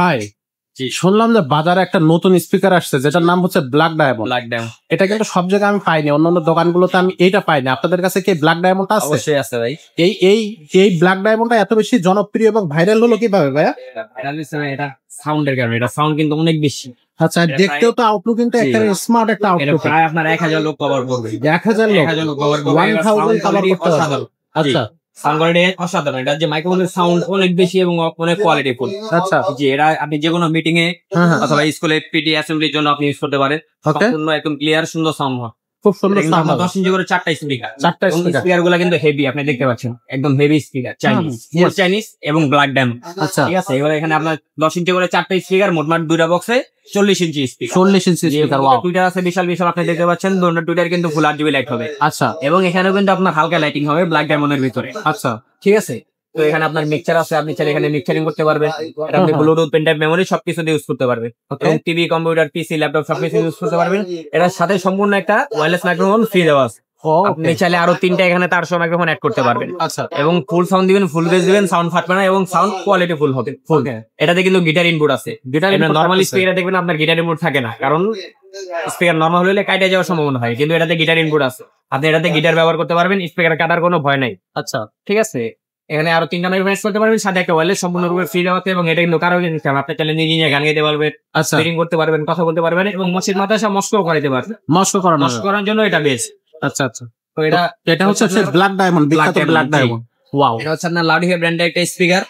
ভাই শুনলাম যে বাজারে একটা নতুন স্পিকার আসছে যেটার নাম হচ্ছে ব্ল্যাক ডায়মন্ড। এটা কিন্তু সব জায়গায় আমি পাইনি, অন্যান্য দোকানগুলোতে আমি এইটা পাইনি। আপনাদের কাছে কি ব্ল্যাক ডায়মন্ডটা আছে? অবশ্যই আছে ভাই। এই এই এই ব্ল্যাক ডায়মন্ডটা এত বেশি জনপ্রিয় এবং ভাইরাল হলো কিভাবে ভাইয়া? এটা সাউন্ডের কারণে, এটা সাউন্ড কিন্তু অনেক বেশি। আচ্ছা, দেখতেও তো আউটলুক কিন্তু একটা স্মার্ট একটা এটা আউটলুক। প্রায় আপনার 1000 লোক কভার করবে। 1000 লোক কভার করবে। 1000 কভার করতে পারবে। আচ্ছা সাউন্ড কোয়ালিটি অসাধারণ। এটা যে মাইক্রোফোনের সাউন্ড অনেক বেশি এবং অনেক কোয়ালিটি ফুল। আচ্ছা, জি, এটা আপনি যে কোনো মিটিং এ অথবা স্কুলে পিটি অ্যাসেম্বলির জন্য আপনি ইউজ করতে পারেন। সম্পূর্ণ একদম ক্লিয়ার সুন্দর সাউন্ড হয়, খুব সুন্দর সাউন্ড। 10 ইঞ্চি করে 4টা স্পিকার। 4টা স্পিকার গুলো কিন্তু হেভি, আপনি দেখতে পাচ্ছেন একদম হেভি স্পিকার, চাইনিজ, ফুল চাইনিজ এবং ব্ল্যাক ডায়মন্ড। আচ্ছা ঠিক আছে, এবার এখানে আপনার 10 ইঞ্চি করে 4টা স্পিকার, মোটমাট দুইটা বক্সে 40 inch speaker. 40 inch speaker. Wow, Twitter আছে বিশাল বিশাল, আপনি দেখতে পাচ্ছেন। দুটো টুইটার কিন্তু ফুল আরজিবি লাইট হবে। আচ্ছা, এবং এখানেও কিন্তু আপনার হালকা লাইটিং হবে ব্ল্যাক ডায়মন্ডের ভিতরে। আচ্ছা ঠিক আছে, তো এখানে আপনার মিক্সচার আছে, আপনি চাইলে এখানে মিক্সচারিং করতে পারবেন। এটা আপনি ব্লুটুথ, পেন ড্রাইভ, মেমোরি সবকিছু দিয়ে ইউজ করতে পারবেন। এবং টিভি, কম্পিউটার, পিসি, ল্যাপটপ সবকিছু ইউজ করতে পারবেন। এটার সাথে সম্পূর্ণ একটা ওয়্যারলেস মাইক্রোফোন ফ্রি দেওয়া আছে। আপনি চাইলে আরো 3টা এখানে তার সহ মাইক্রোফোন অ্যাড করতে পারবেন। আচ্ছা, এবং ফুল সাউন্ড দিবেন, ফুল বেস দিবেন, সাউন্ড ফাটবে না এবং সাউন্ড কোয়ালিটি ফুল হবে। এটাতে কিন্তু গিটার ইনপুট আছে। নরমাল স্পিকারে দেখবেন আপনার গিটার ইনপুট থাকে না, কারণ স্পিকার নরমাল হলে কাটে যাওয়ার সম্ভাবনা হয়, কিন্তু এটাতে গিটার ইনপুট আছে। আপনি এটাতে গিটার ব্যবহার করতে পারবেন, স্পিকার কাটার কোনো ভয় নাই। আচ্ছা ঠিক আছে, এখানে আরো 3টা মাইক্রোফোন করতে পারবেন, সাথে একটা ওয়্যারলেস সম্পূর্ণরূপে ফ্রি দেওয়া আছে। এবং এটা কিন্তু কারো জিনিস না, আপনি চাইলে নিজে নিজে গান গাইতে পারবেন, আচ্ছা, মিটিং করতে পারবেন, কথা বলতে পারবেন এবং মসজিদ মাদ্রাসা মস্কও করাইতে পারবেন। মস্কো করার জন্য এটা বেস্ট। আচ্ছা আচ্ছা, তো এটা হচ্ছে ব্ল্যাক ডায়মন্ড, বিখ্যাত ব্ল্যাক ডায়মন্ড। ওয়াও, এটা হচ্ছে আপনার লাউড হিয়ার ব্র্যান্ডের একটা স্পিকার,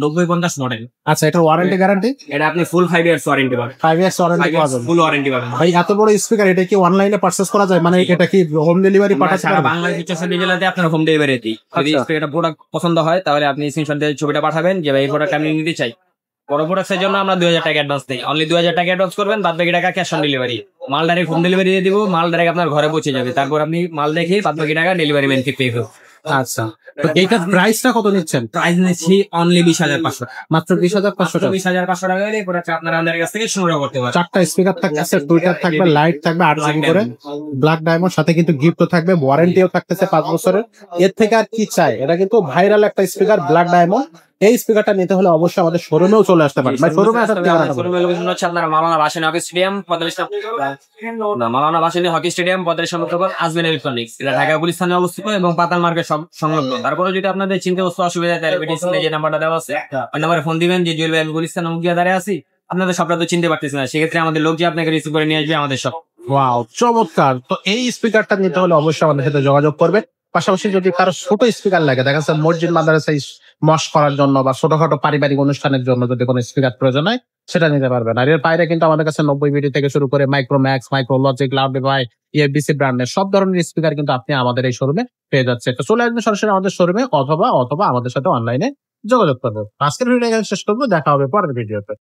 9050 মডেল। আচ্ছা, এটা ওয়ারেন্টি গ্যারান্টি? এটা আপনি ফুল 5 ইয়ার্স ওয়ারেন্টি পাবেন। 5 ইয়ার্স ওয়ারেন্টি পাবেন, ফুল ওয়ারেন্টি পাবেন। ভাই এত বড় স্পিকার, এটা কি অনলাইনে পারচেজ করা যায়? মানে এটা কি হোম ডেলিভারি পাঠাতে সারা পারবেন? বাংলাদেশ চৌষট্টি জেলাতে আপনার হোম ডেলিভারি দিই। যদি স্পিকারটা প্রোডাক্ট পছন্দ হয় তাহলে আপনি স্ক্রিনশট দিয়ে ছবিটা পাঠাবেন যে ভাই এই প্রোডাক্ট আমি নিতে চাই। বড় প্রোডাক্টের জন্য আমরা 2000 টাকা অ্যাডভান্স দিই। অনলি 2000 টাকা অ্যাডভান্স করবেন, বাদ বাকি টাকা ক্যাশ অন ডেলিভারি। মাল ডাইরেক্ট হোম ডেলিভারি দিয়ে দিব, মাল ডাইরেক্ট আপনার ঘরে পৌঁছে যাবে। তারপর আপনি মাল দেখে বাদ বাকি টাকা ডেলিভারি ম্যান পে করবেন। আচ্ছা, তো এইটার প্রাইসটা কত নিচ্ছেন? প্রাইস নিচ্ছি অনলি 20,500, মাত্র 20,500 টাকা। 20,500 টাকা হলে প্রোডাক্ট আপনারা আমাদের কাছ থেকে সংগ্রহ করতে পারবেন। 4টা স্পিকার থাকতেছে, টুইটার থাকবে, লাইট থাকবে 8 জিবি করে, ব্ল্যাক ডায়মন্ড, সাথে কিন্তু গিফটও থাকবে, ওয়ারেন্টিও থাকতেছে 5 বছরের। এর থেকে আর কি চাই? এটা কিন্তু ভাইরাল একটা স্পিকার ব্ল্যাক ডায়মন্ড। এই স্পিকারটা নিতে হলে অবশ্যই আমাদের শোরুমেও চলে আসতে পারেন। ভাই শোরুমে আসার ঠিকানা? শোরুমের লোকেশন হচ্ছে আপনার মাওলানা ভাসানী হকি স্টেডিয়াম 45 মাওলানা ভাসানী হকি স্টেডিয়াম 45 নম্বর আজমিন ইলেকট্রনিক্স। এটা ঢাকা গুলিস্তানে অবস্থিত এবং পাতাল মার্কেট সংলগ্ন। তারপরে যদি আপনাদের চিন্তা বস্তু অসুবিধা হয় তাহলে ভিডিওতে যে নাম্বারটা দেওয়া আছে ওই নাম্বারে ফোন দিবেন যে জুয়েল ভাই আমি গুলিস্তান মুগিয়া দাঁড়িয়ে আছি, আপনাদের সবটা তো চিনতে পারতেছি না, সেক্ষেত্রে আমাদের লোক যে আপনাকে রিসিভ করে নিয়ে আসবে আমাদের সব। ওয়াও, চমৎকার। তো এই স্পিকারটা নিতে হলে অবশ্যই আমাদের সাথে যোগাযোগ করবে। পাশাপাশি যদি কারো ছোট স্পিকার লাগে, দেখা যাচ্ছে মসজিদ মাদ্রাসায় মশ করার জন্য বা ছোটখাটো পারিবারিক অনুষ্ঠানের জন্য যদি কোনো স্পিকার প্রয়োজন হয় সেটা নিতে পারবেন। আর এর বাইরে কিন্তু আমাদের কাছে 90 বিডি থেকে শুরু করে মাইক্রোম্যাক্স, মাইক্রোলজিক, লাউডিফাই, ইএফবিসি ব্র্যান্ডের সব ধরনের স্পিকার কিন্তু আপনি আমাদের এই শোরুমে পেয়ে যাচ্ছে। তো চলে আসবেন সরাসরি আমাদের শোরুমে, অথবা আমাদের সাথে অনলাইনে যোগাযোগ করবেন। আজকের ভিডিও এখানে শেষ করবো, দেখা হবে পরের ভিডিওতে।